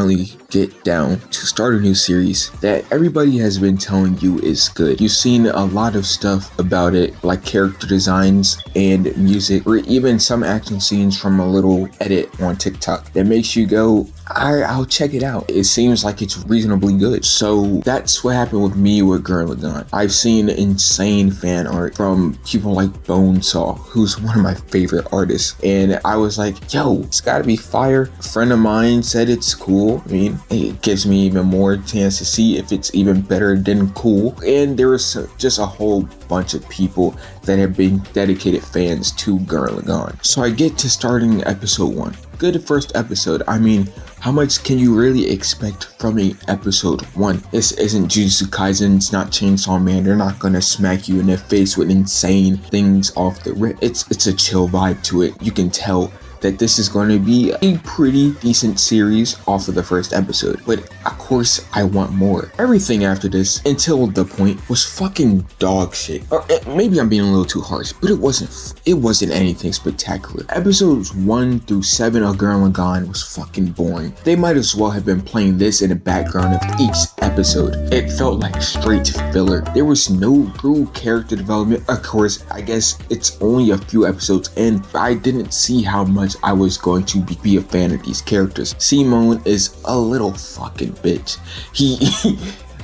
finally get down to start a new series that everybody has been telling you is good. You've seen a lot of stuff about it, like character designs and music, or even some action scenes from a little edit on TikTok that makes you go, I'll check it out. It seems like it's reasonably good. So that's what happened with me with Gurren Lagann. I've seen insane fan art from people like Bonesaw, who's one of my favorite artists, and I was like, yo, it's gotta be fire. A friend of mine said it's cool. I mean, it gives me even more chance to see if it's even better than cool. And there was just a whole bunch of people that have been dedicated fans to Gurren Lagann. So I get to starting episode 1. Good first episode. I mean, how much can you really expect from a episode 1? This isn't Jujutsu Kaisen, it's not Chainsaw Man. They're not gonna smack you in the face with insane things off the rip. It's a chill vibe to it. You can tell that this is going to be a pretty decent series off of the first episode, but of course I want more. Everything after this until the point was fucking dog shit. Or maybe I'm being a little too harsh, but it wasn't anything spectacular. Episodes 1 through 7 of Gurren Lagann was fucking boring. They might as well have been playing this in the background of each episode. It felt like straight filler. There was no true character development. Of course, I guess it's only a few episodes in, but I didn't see how much I was going to be a fan of these characters. Simone is a little fucking bitch.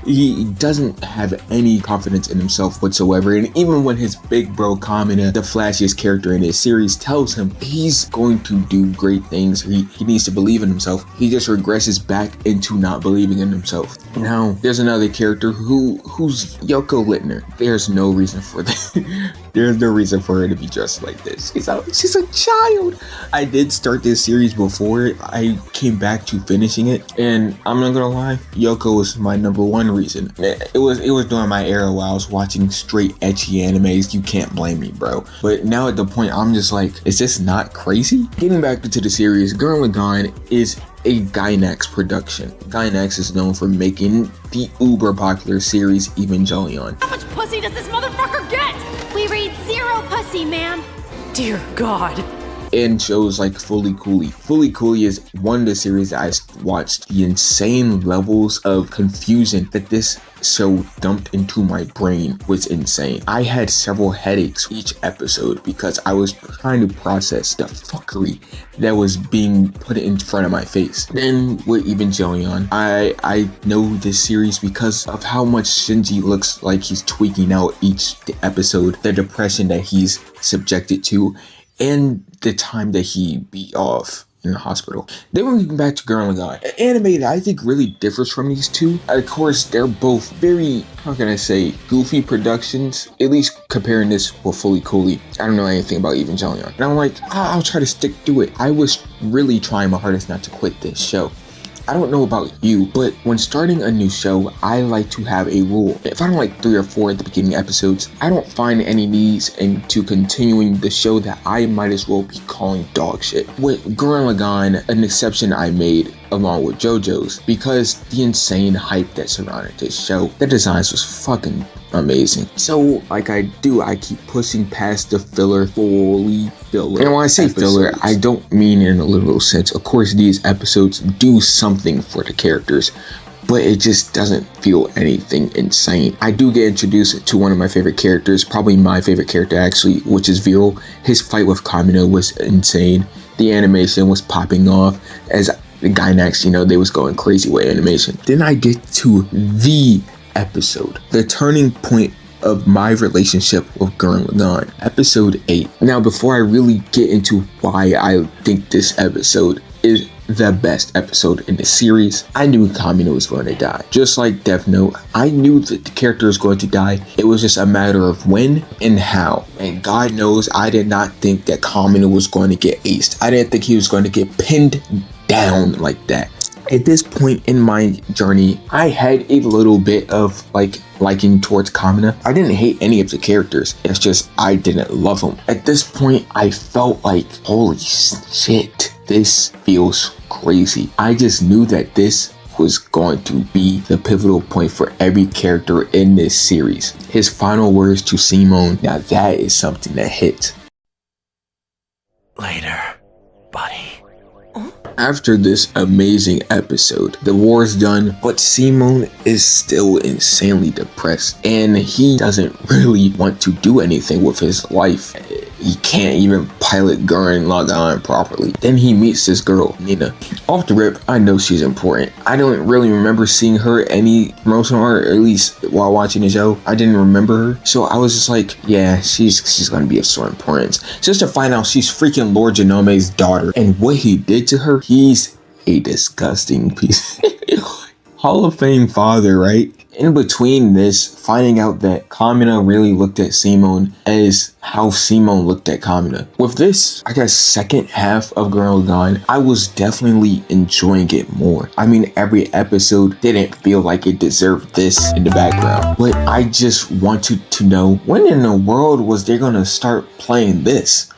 He doesn't have any confidence in himself whatsoever, and even when his big bro Kamina, the flashiest character in his series, tells him he's going to do great things, he needs to believe in himself, he just regresses back into not believing in himself. Now, there's another character who's Yoko Littner. There's no reason for that. There's no reason for her to be dressed like this. She's a child. I did start this series before I came back to finishing it, and I'm not gonna lie, Yoko was my number one reason. It was during my era while I was watching straight ecchi animes. You can't blame me, bro. But now at the point I'm just like, is this not crazy? Getting back into the series, Gurren Lagann is a Gainax production. Gainax is known for making the uber popular series Evangelion. How much pussy does this motherfucker get? We read 0 pussy, ma'am. Dear God. And shows like Fully Cooley. Fully Cooley is one of the series that I watched. The insane levels of confusion that this show dumped into my brain was insane. I had several headaches each episode because I was trying to process the fuckery that was being put in front of my face. Then with Evangelion, I know this series because of how much Shinji looks like he's tweaking out each episode, the depression that he's subjected to, and the time that he beat off in the hospital. Then we're getting back to Gurren Lagann. An anime that I think really differs from these two. Of course, they're both very, how can I say, goofy productions, at least comparing this with Fully Cooley. I don't know anything about Evangelion. And I'm like, I'll try to stick through it. I was really trying my hardest not to quit this show. I don't know about you, but when starting a new show, I like to have a rule. If I don't like 3 or 4 at the beginning episodes, I don't find any needs into continuing the show that I might as well be calling dog shit. With Gurren Lagann, an exception I made along with JoJo's, because the insane hype that surrounded this show, the designs was fucking amazing. So like I keep pushing past the fully filler. And when I say episodes, filler, I don't mean in a literal sense. Of course, these episodes do something for the characters, but it just doesn't feel anything insane. I do get introduced to one of my favorite characters, probably my favorite character actually, which is Viral. His fight with Kamina was insane. The animation was popping off as the Gainax, they was going crazy with animation. Then I get to the episode, the turning point of my relationship with Gurren Lagann, episode 8. Now, before I really get into why I think this episode is the best episode in the series, I knew Kamina was going to die. Just like Death Note, I knew that the character was going to die. It was just a matter of when and how. And God knows I did not think that Kamina was going to get aced. I didn't think he was going to get pinned down like that. At this point in my journey, I had a little bit of liking towards Kamina. I didn't hate any of the characters. It's just I didn't love them. At this point, I felt like, holy shit, this feels crazy. I just knew that this was going to be the pivotal point for every character in this series. His final words to Simone, now that is something that hits. Later, buddy. After this amazing episode, the war is done, but Simon is still insanely depressed and he doesn't really want to do anything with his life. He can't even pilot Gurren Lagann properly. Then he meets this girl, Nina. Off the rip, I know she's important. I don't really remember seeing her any promotional art, at least while watching the show. I didn't remember her. So I was just like, yeah, she's gonna be of some importance. Just to find out she's freaking Lord Janome's daughter. And what he did to her, he's a disgusting piece. Hall of Fame father, right? In between this, finding out that Kamina really looked at Simon as how Simon looked at Kamina. With this, I guess, second half of Gurren Lagann, I was definitely enjoying it more. I mean, every episode didn't feel like it deserved this in the background. But I just wanted to know, when in the world was they gonna start playing this?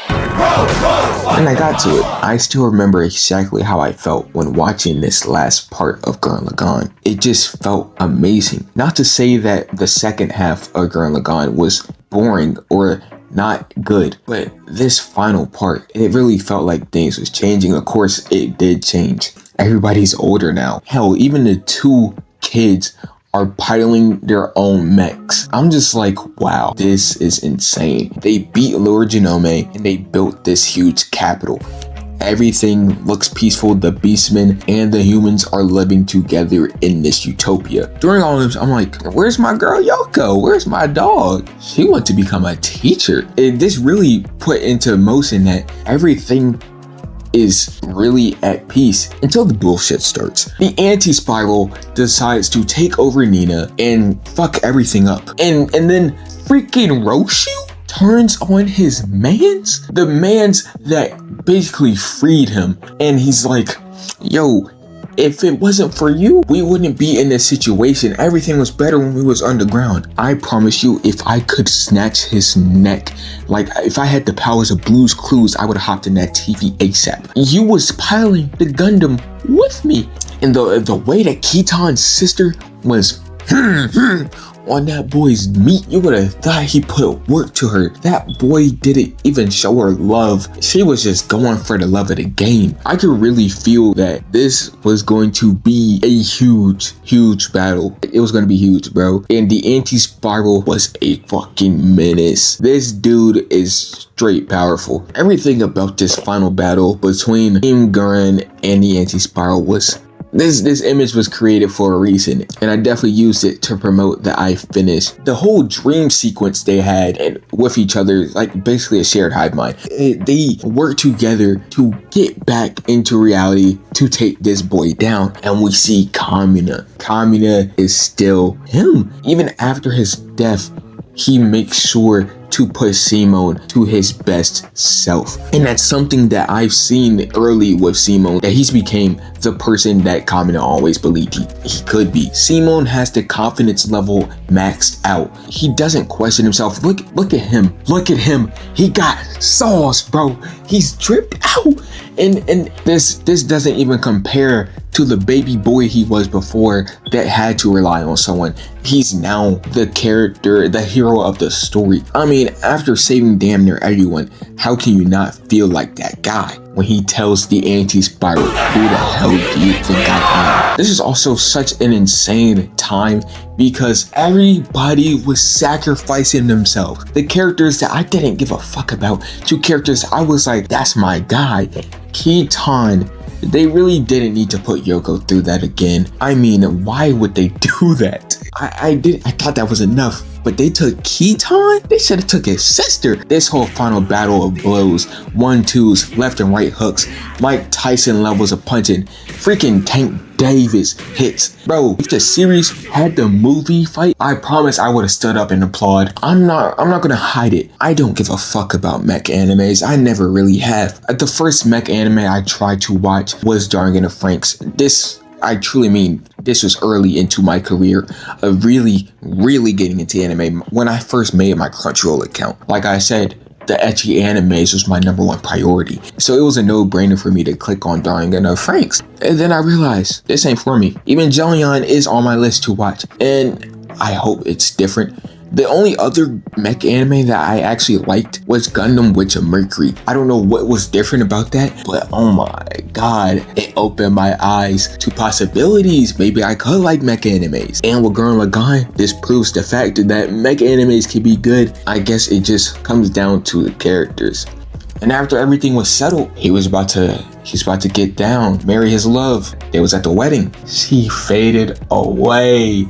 And I got to it. I still remember exactly how I felt when watching this last part of Gurren Lagann. It just felt amazing. Not to say that the second half of Gurren Lagann was boring or not good, but this final part, it really felt like things was changing. Of course, it did change. Everybody's older now. Hell, even the two kids are piloting their own mechs. I'm just like, wow, this is insane. They beat Lord Janome and they built this huge capital. Everything looks peaceful. The beastmen and the humans are living together in this utopia. During all this, I'm like, where's my girl Yoko? Where's my dog? She wants to become a teacher. This really put into motion that everything is really at peace until the bullshit starts. The anti-spiral decides to take over Nina and fuck everything up. And then freaking Roshu turns on his mans? The mans that basically freed him. And he's like, yo, if it wasn't for you, we wouldn't be in this situation. Everything was better when we was underground. I promise you, if I could snatch his neck, like if I had the powers of Blue's Clues, I would have hopped in that TV ASAP. You was piloting the Gundam with me. And the way that Kitan's sister was on that boy's meat, you would have thought he put work to her. That boy didn't even show her love. She was just going for the love of the game. I could really feel that this was going to be a huge battle. It was going to be huge, bro. And the anti-spiral was a fucking menace. This dude is straight powerful. Everything about this final battle between Team Gurren and the anti-spiral was This image was created for a reason, and I definitely used it to promote that I finished. The whole dream sequence they had and with each other, like basically a shared hive mind. They worked together to get back into reality to take this boy down, and we see Kamina. Kamina is still him. Even after his death, he makes sure to push Simon to his best self. And that's something that I've seen early with Simon, that he's became the person that Kamina always believed he could be. Simon has the confidence level maxed out. He doesn't question himself. Look at him. Look at him. He got sauce, bro. He's dripped out. And this doesn't even compare to the baby boy he was before that had to rely on someone. He's now the character, the hero of the story. I mean, after saving damn near everyone, how can you not feel like that guy when he tells the anti-spiral, who the hell do you think I am? This is also such an insane time because everybody was sacrificing themselves. The characters that I didn't give a fuck about to characters I was like, that's my guy. Kitan. They really didn't need to put Yoko through that again. I mean, why would they do that? I thought that was enough. But they took Kitan? They should have took his sister. This whole final battle of blows, 1-2s, left and right hooks, Mike Tyson levels of punching, freaking Tank Davis hits. Bro, if the series had the movie fight, I promise I would have stood up and applaud. I'm not gonna hide it. I don't give a fuck about mech animes. I never really have. The first mech anime I tried to watch was Dargan of Franks. I truly mean, this was early into my career of really getting into anime when I first made my Crunchyroll account. Like I said, the ecchi animes was my #1 priority. So it was a no-brainer for me to click on Dargan of Franks. And then I realized, this ain't for me. Even Jellion is on my list to watch. And I hope it's different. The only other mech anime that I actually liked was Gundam Witch of Mercury. I don't know what was different about that, but oh my god, it opened my eyes to possibilities. Maybe I could like mech animes. And with Gurren Lagann, this proves the fact that mech animes can be good. I guess it just comes down to the characters. And after everything was settled, he's about to get down, marry his love. It was at the wedding. She faded away.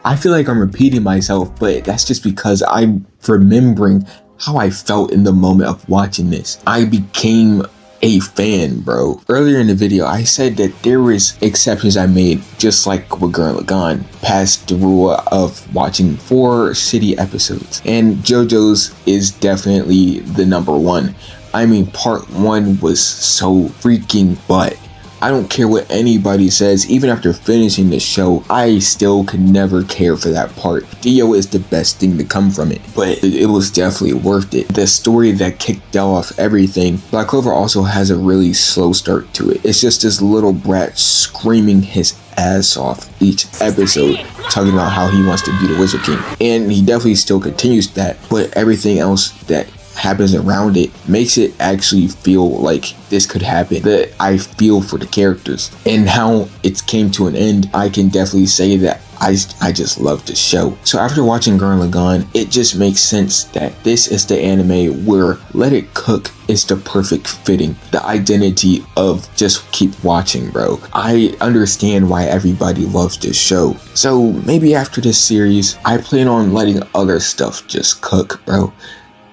I feel like I'm repeating myself, but that's just because I'm remembering how I felt in the moment of watching this. I became a fan, bro. Earlier in the video, I said that there was exceptions I made, just like with Gurren Lagann, past the rule of watching 4 shitty episodes. And JoJo's is definitely the number one. I mean, part 1 was so freaking butt. I don't care what anybody says, even after finishing the show, I still could never care for that part. Dio is the best thing to come from it, but it was definitely worth it. The story that kicked off everything. Black Clover also has a really slow start to it. It's just this little brat screaming his ass off each episode, talking about how he wants to be the Wizard King. And he definitely still continues that, but everything else that happens around it makes it actually feel like this could happen. That I feel for the characters and how it came to an end. I can definitely say that I just love the show. So after watching Gurren Lagann, it just makes sense that this is the anime where Let It Cook is the perfect fitting. The identity of just keep watching, bro. I understand why everybody loves this show. So maybe after this series, I plan on letting other stuff just cook, bro.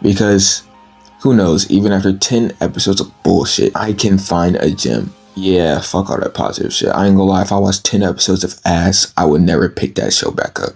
Because who knows, even after 10 episodes of bullshit, I can find a gem. Yeah, fuck all that positive shit. I ain't gonna lie, if I watched 10 episodes of ass, I would never pick that show back up.